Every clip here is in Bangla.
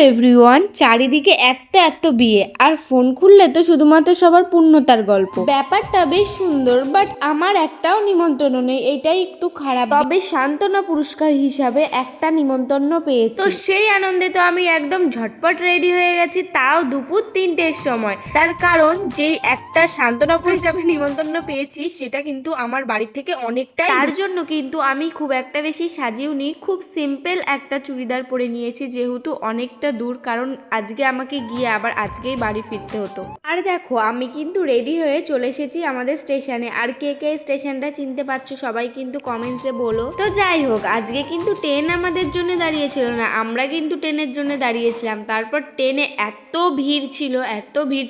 এভরিওয়ান, চারিদিকে এত এত বিয়ে আর ফোন খুললে তো শুধুমাত্র সবার পূর্ণতার গল্প। ব্যাপারটা বেশ সুন্দর, বাট আমার একটাও নিমন্ত্রণ নেই, এটাই একটু খারাপ। তবে সান্ত্বনা পুরস্কার হিসাবে একটা নিমন্ত্রণ পেয়েছি, তো সেই আনন্দে তো আমি একদম ঝটপট রেডি হয়ে গেছি, তাও দুপুর 3টের সময়। তার কারণ যেই একটা সান্ত্বনা হিসাবে নিমন্ত্রণ পেয়েছি সেটা কিন্তু আমার বাড়ি থেকে অনেকটাই, তার জন্য কিন্তু আমি খুব একটা বেশি সাজিয়েও নি, খুব সিম্পল একটা চুড়িদার পরে নিয়েছি, যেহেতু অনেকটা দূর, কারণ আজকে আমাকে গিয়ে আবার আজকেই বাড়ি ফিরতে হতো। আর দেখো আমি কিন্তু রেডি হয়ে চলে এসেছি আমাদের স্টেশনে। আর কে কে স্টেশনটা চিনতে পারছো সবাই কিন্তু কমেন্টসে বলো। তো যাই হোক, আজকে কিন্তু ট্রেন আমাদের জন্য দাঁড়িয়েছিল না, আমরা কিন্তু ট্রেনের জন্য দাঁড়িয়েছিলাম। তারপর ট্রেনে এত ভিড়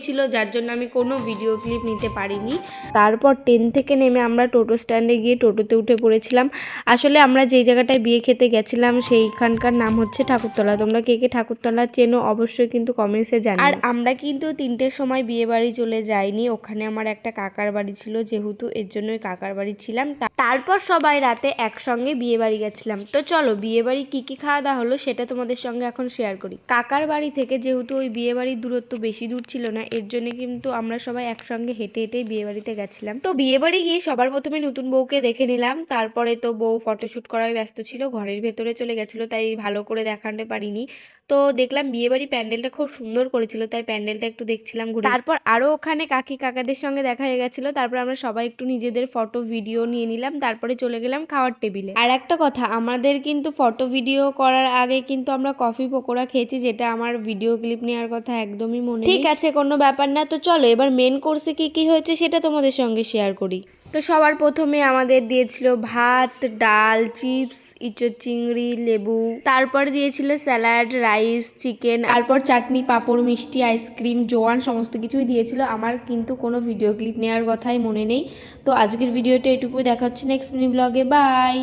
ছিল যার জন্য আমি কোনো ভিডিও ক্লিপ নিতে পারিনি। তারপর ট্রেন থেকে নেমে আমরা টোটো স্ট্যান্ডে গিয়ে টোটোতে উঠে পড়েছিলাম। আসলে আমরা যেই জায়গাটায় বিয়ে খেতে গেছিলাম সেইখানকার নাম হচ্ছে ঠাকুরতলা। তোমরা কে কে ঠাকুরতলা চেনো অবশ্যই কিন্তু কমেন্টসে জানাও। আর আমরা কিন্তু 3টের সময় বিয়ে বাড়ি চলে যাইনি, ওখানে আমার একটা কাকার বাড়ি ছিল, যেহেতু এর জন্যই কাকার বাড়ি ছিলাম। তারপর সবাই রাতে একসঙ্গে বিয়ে বাড়ি গেছিলাম। তো চলো বিয়ে বাড়ি কী খাওয়া দাওয়া হলো সেটা তোমাদের সঙ্গে এখন শেয়ার করি। কাকার বাড়ি থেকে যেহেতু ওই বিয়ে বাড়ির দূরত্ব বেশি দূর ছিল না, এর জন্য কিন্তু আমরা সবাই একসঙ্গে হেঁটে হেঁটেই বিয়ে বাড়িতে গেছিলাম। তো বিয়ে বাড়ি গিয়ে সবার প্রথমে নতুন বউকে দেখে নিলাম, তারপরে তো বউ ফটোশ্যুট করায় ব্যস্ত ছিল, ঘরের ভেতরে চলে গেছিলো, তাই ভালো করে দেখাতে পারিনি। তো দেখলাম বিয়েবাড়ি প্যান্ডেলটা খুব সুন্দর করেছিল, তাই প্যান্ডেলটা একটু দেখছিলাম ঘুরে। তারপর আরও ওখানে কাকি কাকাদের সঙ্গে দেখা হয়ে গেছিলো, তারপর আমরা সবাই একটু নিজেদের ফটো ভিডিও নিয়ে নিলাম, তারপরে চলে গেলাম খাওয়ার টেবিলে। আর একটা কথা, আমাদের কিন্তু ফটো ভিডিও করার আগে কিন্তু আমরা কফি পকোড়া খেয়েছি, যেটা আমার ভিডিও ক্লিপ নেওয়ার কথা একদমই মনে নেই। ঠিক আছে, কোনো ব্যাপার না। তো চলো এবার মেন কোর্সে কি হয়েছে সেটা তোমাদের সঙ্গে শেয়ার করি। তো সবার প্রথমে আমাদের দিয়েছিল ভাত, ডাল, চিপস, ইঁচড় চিংড়ি, লেবু, তারপর দিয়েছিল স্যালাড, রাইস, চিকেন, তারপর চাটনি, পাঁপড়, মিষ্টি, আইসক্রিম, জোয়ান, সমস্ত কিছুই দিয়েছিল। আমার কিন্তু কোনো ভিডিও ক্লিপ নেওয়ার কথাই মনে নেই। তো আজকের ভিডিওটা এটুকুই, দেখা হচ্ছে নেক্সট মিনি ব্লগে। বাই।